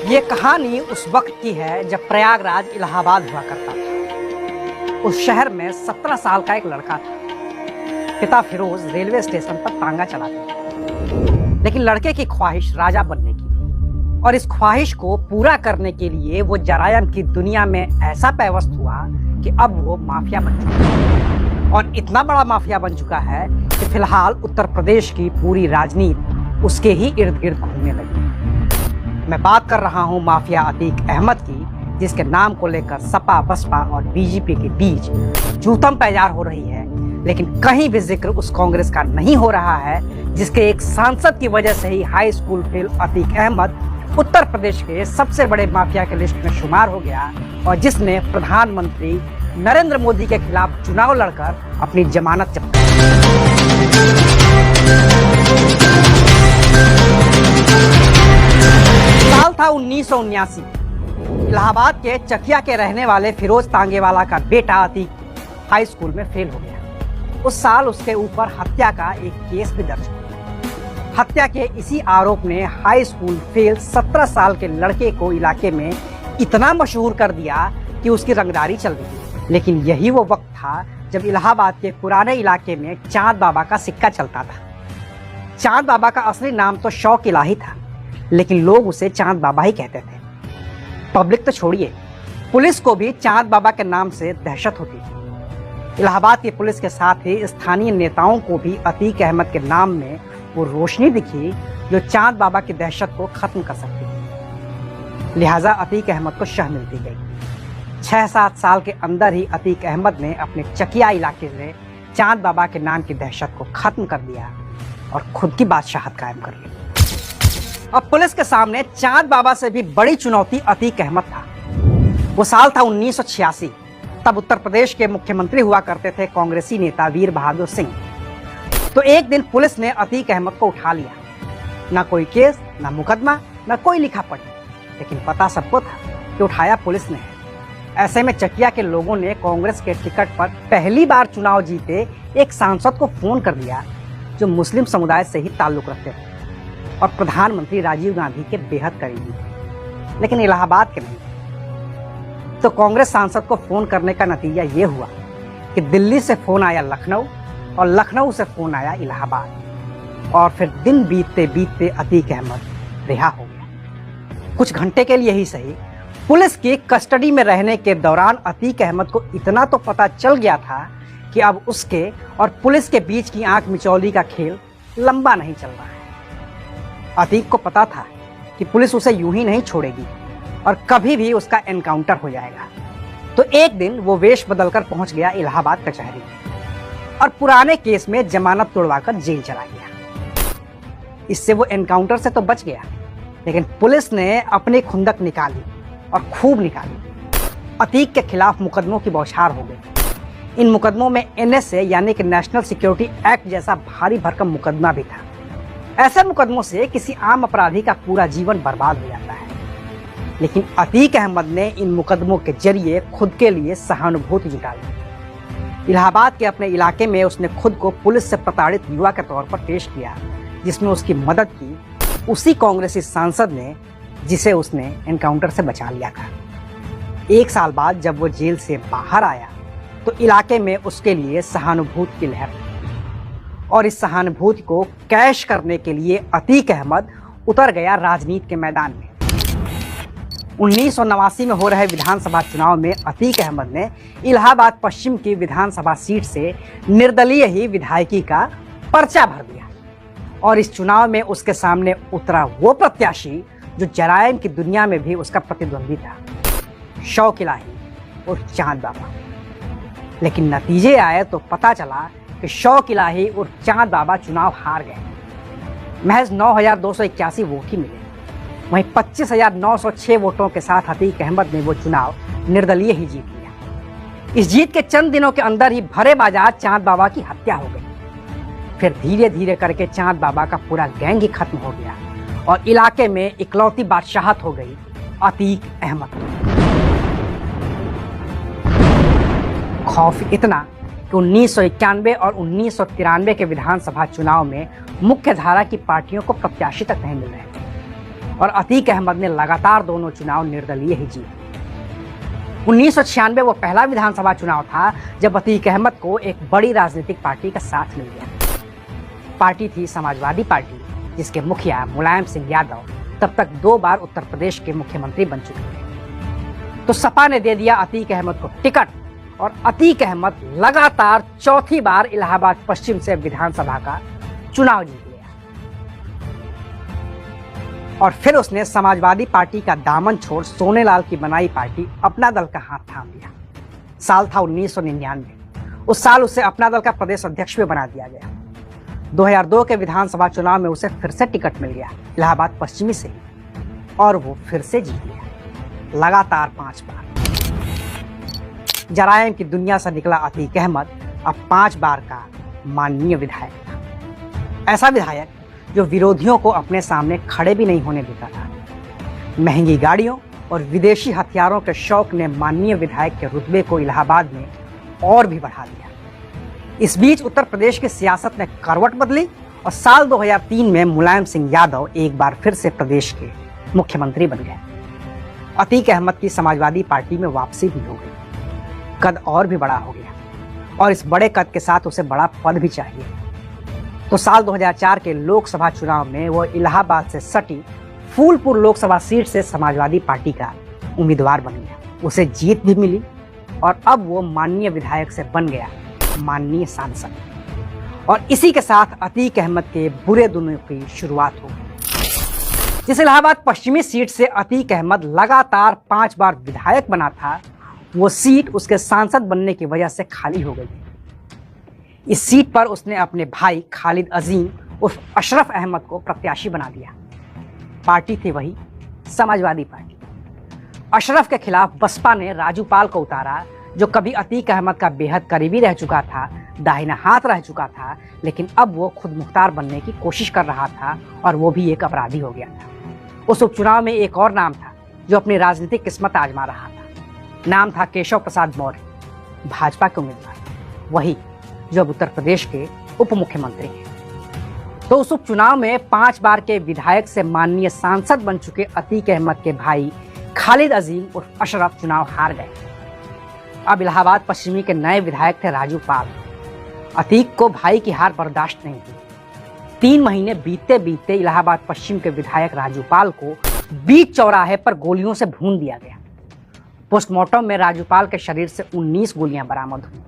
ये कहानी उस वक्त की है जब प्रयागराज इलाहाबाद हुआ करता था। उस शहर में 17 साल का एक लड़का था। पिता फिरोज रेलवे स्टेशन पर तांगा चलाते थे, लेकिन लड़के की ख्वाहिश राजा बनने की थी और इस ख्वाहिश को पूरा करने के लिए वो जरायम की दुनिया में ऐसा पैवस्त हुआ कि अब वो माफिया बन चुका है और इतना बड़ा माफिया बन चुका है कि फिलहाल उत्तर प्रदेश की पूरी राजनीति उसके ही इर्द गिर्द घूमने लगी। मैं बात कर रहा हूं माफिया अतीक अहमद की, जिसके नाम को लेकर सपा बसपा और बीजेपी के बीच जूतम पैजार हो रही है, लेकिन कहीं भी जिक्र उस कांग्रेस का नहीं हो रहा है जिसके एक सांसद की वजह से ही high school fail Atiq Ahmed Uttar Pradesh के सबसे बड़े माफिया के लिस्ट में शुमार हो गया और जिसने प्रधानमंत्री नरेंद्र मोदी के खिलाफ चुनाव लड़कर अपनी जमानत जब्त की। साल था 1979। इलाहाबाद के चकिया के रहने वाले फिरोज तांगेवाला का बेटा अतीक हाई स्कूल में फेल हो गया। उस साल उसके ऊपर हत्या का एक केस भी दर्ज हुआ। हत्या के इसी आरोप ने हाई स्कूल फेल 17 साल के लड़के को इलाके में इतना मशहूर कर दिया कि उसकी रंगदारी चल गई। लेकिन यही वो वक्त था जब इलाहाबाद के पुराने इलाके में चांद बाबा का सिक्का चलता था। चांद बाबा का असली नाम तो शौक इलाही था, लेकिन लोग उसे चांद बाबा ही कहते थे। पब्लिक तो छोड़िए, पुलिस को भी चांद बाबा के नाम से दहशत होती थी। इलाहाबाद की पुलिस के साथ ही स्थानीय नेताओं को भी अतीक अहमद के नाम में वो रोशनी दिखी जो चांद बाबा की दहशत को खत्म कर सकती थी। लिहाजा अतीक अहमद को शह मिलती गई। 6-7 साल के अंदर ही अतीक अहमद ने अपने चकिया इलाके में चांद बाबा के नाम की दहशत को खत्म कर दिया और खुद की बादशाहत कायम कर ली। अब पुलिस के सामने चांद बाबा से भी बड़ी चुनौती अतीक अहमद था। वो साल था 1986। तब उत्तर प्रदेश के मुख्यमंत्री हुआ करते थे कांग्रेसी नेता वीर बहादुर सिंह। तो एक दिन पुलिस ने अतीक अहमद को उठा लिया। ना कोई केस, ना मुकदमा, ना कोई लिखा पढ़ी, लेकिन पता सबको था कि उठाया पुलिस ने। ऐसे में चकिया के लोगों ने कांग्रेस के टिकट पर पहली बार चुनाव जीते एक सांसद को फोन कर दिया जो मुस्लिम समुदाय से ही ताल्लुक रखते थे और प्रधानमंत्री राजीव गांधी के बेहद करीबी थे, लेकिन इलाहाबाद के नहीं। तो कांग्रेस सांसद को फोन करने का नतीजा ये हुआ कि दिल्ली से फोन आया लखनऊ और लखनऊ से फोन आया इलाहाबाद और फिर दिन बीतते बीतते अतीक अहमद रिहा हो गया। कुछ घंटे के लिए ही सही, पुलिस की कस्टडी में रहने के दौरान अतीक अहमद को इतना तो पता चल गया था कि अब उसके और पुलिस के बीच की आंख मिचौली का खेल लंबा नहीं चल रहा है। अतीक को पता था कि पुलिस उसे यूं ही नहीं छोड़ेगी और कभी भी उसका एनकाउंटर हो जाएगा। तो एक दिन वो वेश बदलकर पहुंच गया इलाहाबाद कचहरी और पुराने केस में जमानत तोड़वाकर जेल चला गया। इससे वो एनकाउंटर से तो बच गया, लेकिन पुलिस ने अपनी खुंदक निकाली और खूब निकाली। अतीक के खिलाफ मुकदमों की बौछार हो गई। इन मुकदमों में NSA यानी कि नेशनल सिक्योरिटी एक्ट जैसा भारी भरकम मुकदमा भी था। ऐसे मुकदमों से किसी आम अपराधी का पूरा जीवन बर्बाद हो जाता है, लेकिन अतीक अहमद ने इन मुकदमों के जरिए खुद के लिए सहानुभूति जुटा ली। इलाहाबाद के अपने इलाके में उसने खुद को पुलिस से प्रताड़ित युवा के तौर पर पेश किया, जिसमें उसकी मदद की उसी कांग्रेसी सांसद ने जिसे उसने एनकाउंटर से बचा लिया था। 1 साल बाद जब वो जेल से बाहर आया तो इलाके में उसके लिए सहानुभूति की लहर थी और इस सहानुभूति को कैश करने के लिए अतीक अहमद उतर गया राजनीति के मैदान में। 1989 में हो रहे विधानसभा चुनाव में अतीक अहमद ने इलाहाबाद पश्चिम की विधानसभा सीट से निर्दलीय ही विधायकी का पर्चा भर दिया और इस चुनाव में उसके सामने उतरा वो प्रत्याशी जो जरायम की दुनिया में भी उसका प्रतिद्वंदी था, शौक इलाही और चांद बाबा। लेकिन नतीजे आए तो पता चला कि शौक इलाही और चांद बाबा चुनाव हार गए। महज 9,281 वोट ही मिले। वहीं 25,906 वोटों के साथ अतीक अहमद ने वो चुनाव निर्दलीय ही जीत लिया। इस जीत के चंद दिनों के अंदर ही भरे बाजार चांद बाबा की हत्या हो गई। फिर धीरे धीरे करके चांद बाबा का पूरा गैंग ही खत्म हो गया और इलाके में इकलौती बादशाहत हो गई अतीक अहमद। खौफ इतना कि 1991 और 1993 के विधानसभा चुनाव में मुख्य धारा की पार्टियों को प्रत्याशी तक नहीं मिल रहे थे। और अतीक अहमद ने लगातार दोनों चुनाव निर्दलीय ही जीते। 1996 वो पहला विधानसभा चुनाव था जब अतीक अहमद को एक बड़ी राजनीतिक पार्टी का साथ मिल गया। पार्टी थी समाजवादी पार्टी, जिसके मुखिया मुलायम सिंह यादव तब तक 2 बार उत्तर प्रदेश के मुख्यमंत्री बन चुके थे। तो सपा ने दे दिया अतीक अहमद को टिकट और अतीक अहमद लगातार चौथी बार इलाहाबाद पश्चिम से विधानसभा का चुनाव जीत लिया। और फिर उसने समाजवादी पार्टी का दामन छोड़ सोनेलाल की बनाई पार्टी अपना दल का हाथ थाम लिया। साल था 1999। उस साल उसे अपना दल का प्रदेश अध्यक्ष भी बना दिया गया। 2002 के विधानसभा चुनाव में उसे फिर से टिकट मिल गया इलाहाबाद पश्चिमी से ही, और वो फिर से जीत गया लगातार 5 बार। जरायम की दुनिया से निकला अतीक अहमद अब 5 बार का माननीय विधायक था। ऐसा विधायक जो विरोधियों को अपने सामने खड़े भी नहीं होने देता था। महंगी गाड़ियों और विदेशी हथियारों के शौक ने माननीय विधायक के रुतबे को इलाहाबाद में और भी बढ़ा दिया। इस बीच उत्तर प्रदेश की सियासत ने करवट बदली और साल 2003 में मुलायम सिंह यादव एक बार फिर से प्रदेश के मुख्यमंत्री बन गए। अतीक अहमद की समाजवादी पार्टी में वापसी भी हो गई। कद और भी बड़ा हो गया और इस बड़े कद के साथ उसे बड़ा पद भी चाहिए। तो साल 2004 के लोकसभा चुनाव में वो इलाहाबाद से सटी फूलपुर लोकसभा सीट से समाजवादी पार्टी का उम्मीदवार बन गया। उसे जीत भी मिली और अब वो माननीय विधायक से बन गया माननीय सांसद। और इसी के साथ अतीक अहमद के बुरे दिनों की शुरुआत हो गई। जिस इलाहाबाद पश्चिमी सीट से अतीक अहमद लगातार 5 बार विधायक बना था, वो सीट उसके सांसद बनने की वजह से खाली हो गई। इस सीट पर उसने अपने भाई खालिद अजीम उर्फ अशरफ अहमद को प्रत्याशी बना दिया। पार्टी थी वही समाजवादी पार्टी। अशरफ के खिलाफ बसपा ने राजू पाल को उतारा, जो कभी अतीक अहमद का बेहद करीबी रह चुका था, दाहिना हाथ रह चुका था, लेकिन अब वो खुद मुख्तार बनने की कोशिश कर रहा था और वो भी एक अपराधी हो गया था। उस उपचुनाव में एक और नाम था जो अपनी राजनीतिक किस्मत आजमा रहा था। नाम था केशव प्रसाद मौर्य, भाजपा के उम्मीदवार, वही जो अब उत्तर प्रदेश के उप मुख्यमंत्री हैं। तो उस उपचुनाव में 5 बार के विधायक से माननीय सांसद बन चुके अतीक अहमद के भाई खालिद अजीम उर्फ अशरफ चुनाव हार गए। अब इलाहाबाद पश्चिमी के नए विधायक थे राजू पाल। अतीक को भाई की हार बर्दाश्त नहीं हुई। 3 महीने बीतते बीतते इलाहाबाद पश्चिम के विधायक राजू पाल को बीच चौराहे पर गोलियों से भून दिया गया। पोस्टमार्टम में राजूपाल के शरीर से 19 गोलियां बरामद हुई।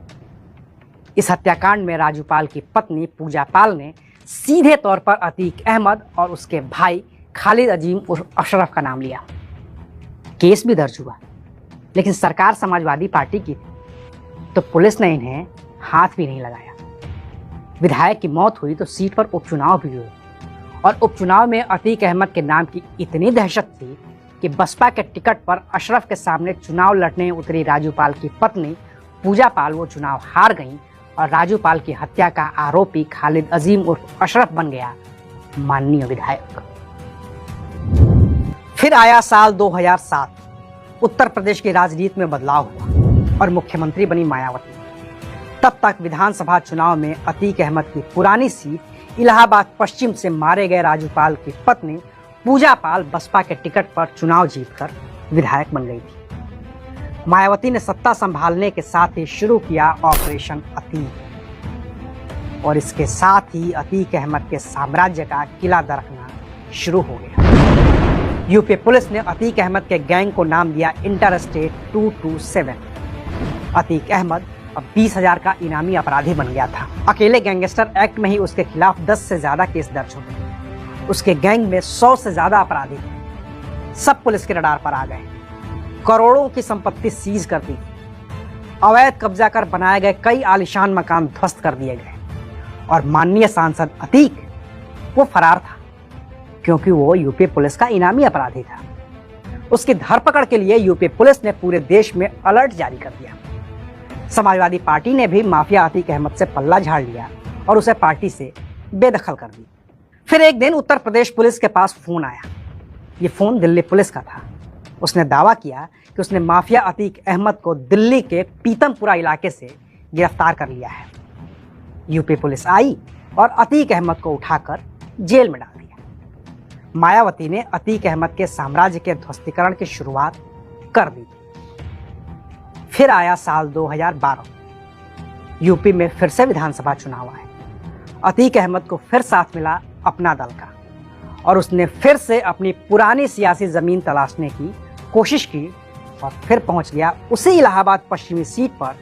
इस हत्याकांड में राजूपाल की पत्नी पूजा पाल ने सीधे तौर पर अतीक अहमद और उसके भाई खालिद अजीम उर्फ अशरफ का नाम लिया। केस भी दर्ज हुआ, लेकिन सरकार समाजवादी पार्टी की थी, तो पुलिस ने इन्हें हाथ भी नहीं लगाया। विधायक की मौत हुई तो सीट पर उपचुनाव भी हुए और उपचुनाव में अतीक अहमद के नाम की इतनी दहशत थी कि बसपा के टिकट पर अशरफ के सामने चुनाव लड़ने उतरी राजूपाल की पत्नी पूजा पाल वो चुनाव हार गईं और राजूपाल की हत्या का आरोपी खालिद अजीम उर्फ अशरफ बन गया माननीय विधायक। फिर आया साल 2007। उत्तर प्रदेश की राजनीति में बदलाव हुआ और मुख्यमंत्री बनी मायावती। तब तक विधानसभा चुनाव में अतीक अहमद की पुरानी सीट इलाहाबाद पश्चिम से मारे गए राजूपाल की पत्नी पूजा पाल बसपा के टिकट पर चुनाव जीतकर विधायक बन गई थी। मायावती ने सत्ता संभालने के साथ ही शुरू किया ऑपरेशन अतीक और इसके साथ ही अतीक अहमद के साम्राज्य का किला दरकना शुरू हो गया। यूपी पुलिस ने अतीक अहमद के गैंग को नाम दिया इंटरस्टेट 227। अतीक अहमद अब 20,000 का इनामी अपराधी बन गया था। अकेले गैंगस्टर एक्ट में ही उसके खिलाफ 10 से ज्यादा केस दर्ज हो गए। उसके गैंग में 100 से ज्यादा अपराधी थे। सब पुलिस के रडार पर आ गए। करोड़ों की संपत्ति सीज कर दी। अवैध कब्जा कर बनाए गए कई आलीशान मकान ध्वस्त कर दिए गए और माननीय सांसद अतीक वो फरार था, क्योंकि वो यूपी पुलिस का इनामी अपराधी था। उसकी धरपकड़ के लिए यूपी पुलिस ने पूरे देश में अलर्ट जारी कर दिया। समाजवादी पार्टी ने भी माफिया अतीक अहमद से पल्ला झाड़ लिया और उसे पार्टी से बेदखल कर दी। फिर एक दिन उत्तर प्रदेश पुलिस के पास फोन आया। ये फोन दिल्ली पुलिस का था। उसने दावा किया कि उसने माफिया अतीक अहमद को दिल्ली के पीतमपुरा इलाके से गिरफ्तार कर लिया है। यूपी पुलिस आई और अतीक अहमद को उठाकर जेल में डाल दिया। मायावती ने अतीक अहमद के साम्राज्य के ध्वस्तीकरण की शुरुआत कर दी थी। फिर आया साल 2012। यूपी में फिर से विधानसभा चुनाव आए। अतीक अहमद को फिर साथ मिला अपना दल का और उसने फिर से अपनी पुरानी सियासी जमीन तलाशने की कोशिश की और फिर पहुंच गया उसी इलाहाबाद पश्चिमी सीट पर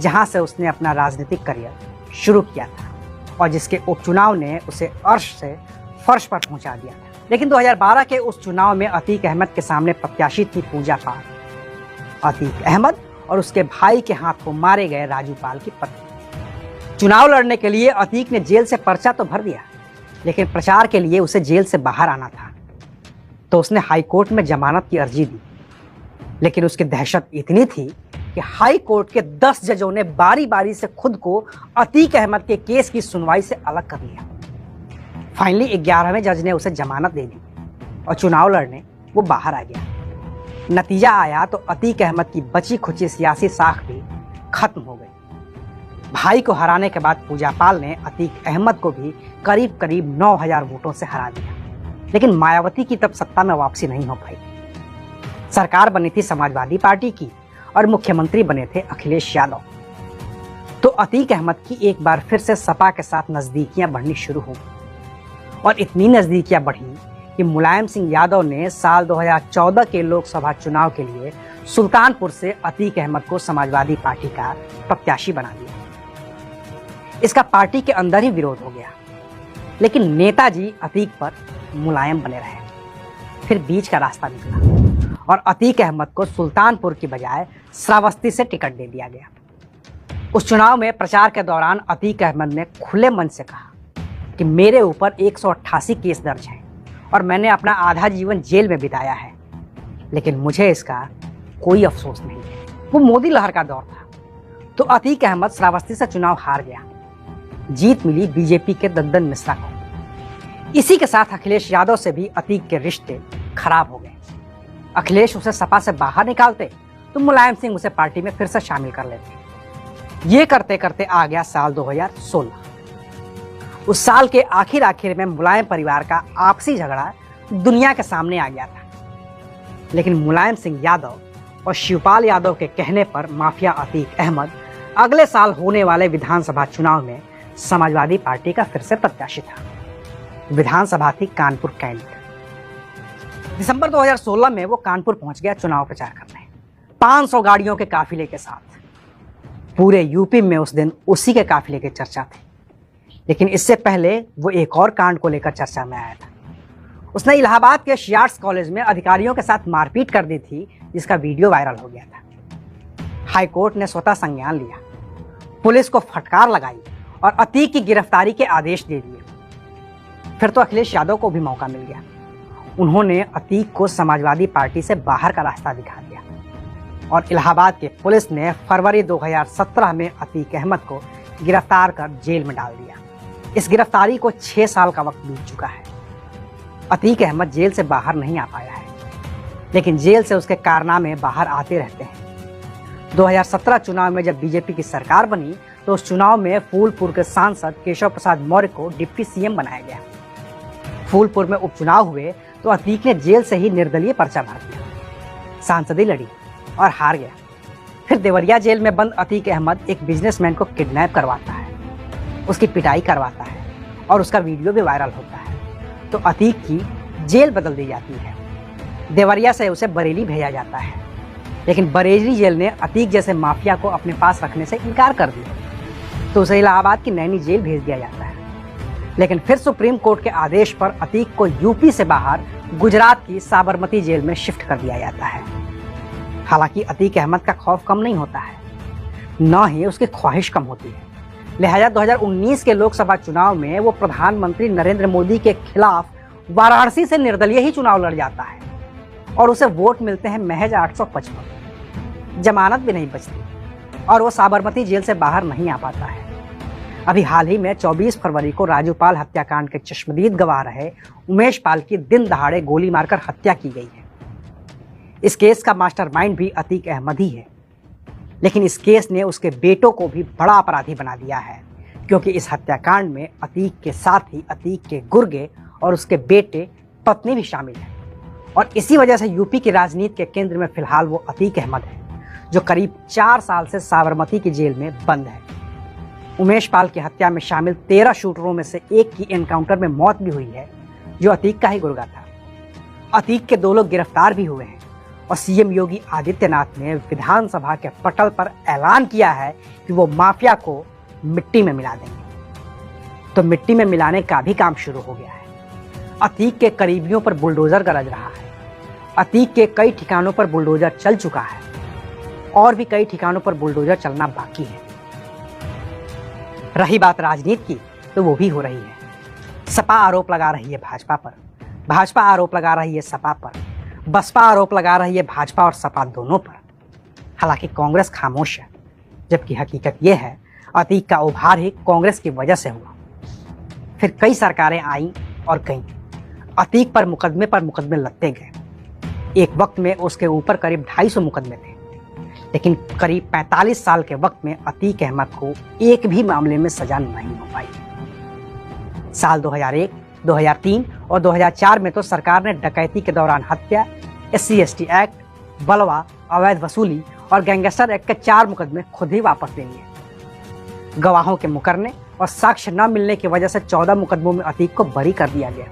जहां से उसने अपना राजनीतिक करियर शुरू किया था और जिसके उपचुनाव ने उसे अर्श से फर्श पर पहुंचा दिया था। लेकिन 2012 के उस चुनाव में अतीक अहमद के सामने प्रत्याशी थी पूजा पाल। अतीक अहमद और उसके भाई के हाथों मारे गए राजू पाल की पत्नी। चुनाव लड़ने के लिए अतीक ने जेल से पर्चा तो भर दिया, लेकिन प्रचार के लिए उसे जेल से बाहर आना था, तो उसने हाई कोर्ट में जमानत की अर्जी दी। लेकिन उसकी दहशत इतनी थी कि हाई कोर्ट के 10 जजों ने बारी बारी से खुद को अतीक अहमद के केस की सुनवाई से अलग कर लिया। फाइनली 11वें जज ने उसे जमानत दे दी और चुनाव लड़ने वो बाहर आ गया। नतीजा आया तो अतीक अहमद की बची खुची सियासी साख भी खत्म हो गई। भाई को हराने के बाद पूजा पाल ने अतीक अहमद को भी करीब करीब 9000 वोटों से हरा दिया। लेकिन मायावती की तब सत्ता में वापसी नहीं हो पाई। सरकार बनी थी समाजवादी पार्टी की और मुख्यमंत्री बने थे अखिलेश यादव। तो अतीक अहमद की एक बार फिर से सपा के साथ नजदीकियां बढ़नी शुरू हो गई और इतनी नजदीकियां बढ़ी कि मुलायम सिंह यादव ने साल 2014 के लोकसभा चुनाव के लिए सुल्तानपुर से अतीक अहमद को समाजवादी पार्टी का प्रत्याशी बना दिया। इसका पार्टी के अंदर ही विरोध हो गया, लेकिन नेताजी अतीक पर मुलायम बने रहे। फिर बीच का रास्ता निकला और अतीक अहमद को सुल्तानपुर की बजाय श्रावस्ती से टिकट दे दिया गया। उस चुनाव में प्रचार के दौरान अतीक अहमद ने खुले मन से कहा कि मेरे ऊपर 188 केस दर्ज हैं और मैंने अपना आधा जीवन जेल में बिताया है, लेकिन मुझे इसका कोई अफसोस नहीं है। वो मोदी लहर का दौर था, तो अतीक अहमद श्रावस्ती से चुनाव हार गया। जीत मिली बीजेपी के दद्दन मिश्रा को। इसी के साथ अखिलेश यादव से भी अतीक के रिश्ते खराब हो गए। अखिलेश उसे सपा से बाहर निकालते तो मुलायम सिंह उसे पार्टी में फिर से शामिल कर लेते। ये करते करते आ गया साल 2016। उस साल के आखिर में मुलायम परिवार का आपसी झगड़ा दुनिया के सामने आ गया था। लेकिन मुलायम सिंह यादव और शिवपाल यादव के कहने पर माफिया अतीक अहमद अगले साल होने वाले विधानसभा चुनाव में समाजवादी पार्टी का फिर से प्रत्याशी था। विधानसभा थी कानपुर कैंट। दिसंबर 2016 में वो कानपुर पहुंच गया चुनाव प्रचार करने 500 गाड़ियों के काफिले के साथ। पूरे यूपी में उस दिन उसी के काफिले की चर्चा थी। लेकिन इससे पहले वो एक और कांड को लेकर चर्चा में आया था। उसने इलाहाबाद के शियार्ट्स कॉलेज में अधिकारियों के साथ मारपीट कर दी थी, जिसका वीडियो वायरल हो गया था। हाई कोर्ट ने स्वतः संज्ञान लिया, पुलिस को फटकार लगाई और अतीक की गिरफ्तारी के आदेश दे दिए। फिर तो अखिलेश यादव को भी मौका मिल गया। उन्होंने अतीक को समाजवादी पार्टी से बाहर का रास्ता दिखा दिया और इलाहाबाद के पुलिस ने फरवरी 2017 में अतीक अहमद को गिरफ्तार कर जेल में डाल दिया। इस गिरफ्तारी को 6 साल का वक्त बीत चुका है। अतीक अहमद जेल से बाहर नहीं आ पाया है, लेकिन जेल से उसके कारनामे बाहर आते रहते हैं। 2017 चुनाव में जब बीजेपी की सरकार बनी तो उस चुनाव में फूलपुर के सांसद केशव प्रसाद मौर्य को डिप्टी सीएम बनाया गया। फूलपुर में उपचुनाव हुए तो अतीक ने जेल से ही निर्दलीय पर्चा भर दिया, सांसदी लड़ी और हार गया। फिर देवरिया जेल में बंद अतीक अहमद एक बिजनेसमैन को किडनैप करवाता है, उसकी पिटाई करवाता है और उसका वीडियो भी वायरल होता है। तो अतीक की जेल बदल दी जाती है। देवरिया से उसे बरेली भेजा जाता है, लेकिन बरेली जेल ने अतीक जैसे माफिया को अपने पास रखने से इनकार कर दिया, तो उसे इलाहाबाद की नैनी जेल भेज दिया जाता है। लेकिन फिर सुप्रीम कोर्ट के आदेश पर अतीक को यूपी से बाहर गुजरात की साबरमती जेल में शिफ्ट कर दिया जाता है। हालांकि अतीक अहमद का खौफ कम नहीं होता है, न ही उसकी ख्वाहिश कम होती है। लिहाजा 2019 के लोकसभा चुनाव में वो प्रधानमंत्री नरेंद्र मोदी के खिलाफ वाराणसी से निर्दलीय ही चुनाव लड़ जाता है और उसे वोट मिलते हैं महज 855। जमानत भी नहीं बचती और वो साबरमती जेल से बाहर नहीं आ पाता है। अभी हाल ही में 24 फरवरी को राजू पाल हत्याकांड के चश्मदीद गवाह रहे उमेश पाल की दिन दहाड़े गोली मारकर हत्या की गई है। इस केस का मास्टरमाइंड भी अतीक अहमद ही है, लेकिन इस केस ने उसके बेटों को भी बड़ा अपराधी बना दिया है, क्योंकि इस हत्याकांड में अतीक के साथ ही अतीक के गुर्गे और उसके बेटे पत्नी भी शामिल है। और इसी वजह से यूपी की राजनीति के केंद्र में फिलहाल वो अतीक अहमद है, जो करीब 4 साल से साबरमती की जेल में बंद है। उमेश पाल की हत्या में शामिल 13 शूटरों में से एक की एनकाउंटर में मौत भी हुई है, जो अतीक का ही गुर्गा था। अतीक के 2 लोग गिरफ्तार भी हुए हैं और सीएम योगी आदित्यनाथ ने विधानसभा के पटल पर ऐलान किया है कि वो माफिया को मिट्टी में मिला देंगे। तो मिट्टी में मिलाने का भी काम शुरू हो गया है। अतीक के करीबियों पर बुलडोजर गरज रहा है। अतीक के कई ठिकानों पर बुलडोजर चल चुका है और भी कई ठिकानों पर बुलडोजर चलना बाकी है। रही बात राजनीति की, तो वो भी हो रही है। सपा आरोप लगा रही है भाजपा पर, भाजपा आरोप लगा रही है सपा पर, बसपा आरोप लगा रही है भाजपा और सपा दोनों पर। हालांकि कांग्रेस खामोश है, जबकि हकीकत यह है अतीक का उभार ही कांग्रेस की वजह से हुआ। फिर कई सरकारें आईं और गईं, अतीक पर मुकदमे लदते गए। एक वक्त में उसके ऊपर करीब 250 मुकदमे थे, लेकिन करीब 45 साल के वक्त में अतीक अहमद को एक भी मामले में सजा नहीं हो पाई। साल 2001, 2003 और 2004 में तो सरकार ने डकैती के दौरान हत्या, SC/ST एक्ट, बलवा, अवैध वसूली और गैंगस्टर एक्ट के 4 मुकदमे खुद ही वापस ले लिए। गवाहों के मुकरने और साक्ष्य न मिलने की वजह से 14 मुकदमों में अतीक को बरी कर दिया गया।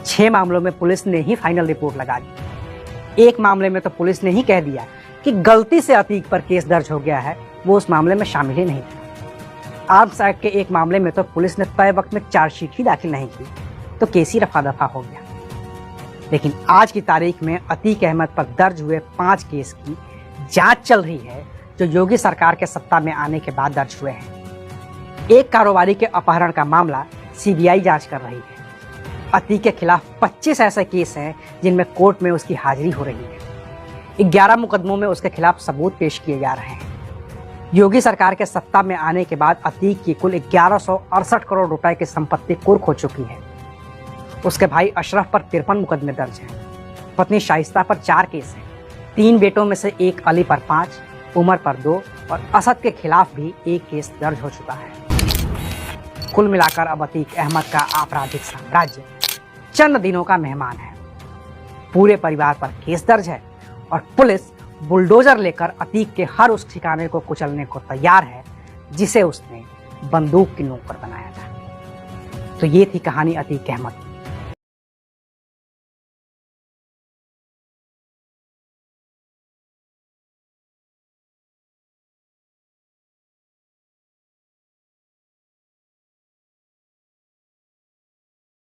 6 मामलों में पुलिस ने ही फाइनल रिपोर्ट लगा दी। एक मामले में तो पुलिस ने ही कह दिया कि गलती से अतीक पर केस दर्ज हो गया है, वो उस मामले में शामिल ही नहीं था। आर्म्स एक्ट के एक मामले में तो पुलिस ने तय वक्त में चार्जशीट ही दाखिल नहीं की, तो केस ही रफा दफा हो गया। लेकिन आज की तारीख में अतीक अहमद पर दर्ज हुए 5 केस की जांच चल रही है, जो योगी सरकार के सत्ता में आने के बाद दर्ज हुए हैं। एक कारोबारी के अपहरण का मामला CBI जांच कर रही है। अतीक के खिलाफ 25 ऐसे केस हैं जिनमें कोर्ट में उसकी हाजिरी हो रही है। 11 मुकदमों में उसके खिलाफ सबूत पेश किए जा रहे हैं। योगी सरकार के सत्ता में आने के बाद अतीक की कुल 1168 करोड़ रुपए की संपत्ति कुर्क हो चुकी है। उसके भाई अशरफ पर 53 मुकदमे दर्ज हैं। पत्नी शाइस्ता पर 4 केस हैं। 3 बेटों में से एक अली पर 5, उमर पर 2 और असद के खिलाफ भी 1 केस दर्ज हो चुका है। कुल मिलाकर अब अतीक अहमद का आपराधिक साम्राज्य चंद दिनों का मेहमान है। पूरे परिवार पर केस दर्ज है और पुलिस बुलडोजर लेकर अतीक के हर उस ठिकाने को कुचलने को तैयार है जिसे उसने बंदूक की नोक पर बनाया था। तो ये थी कहानी अतीक अहमद की।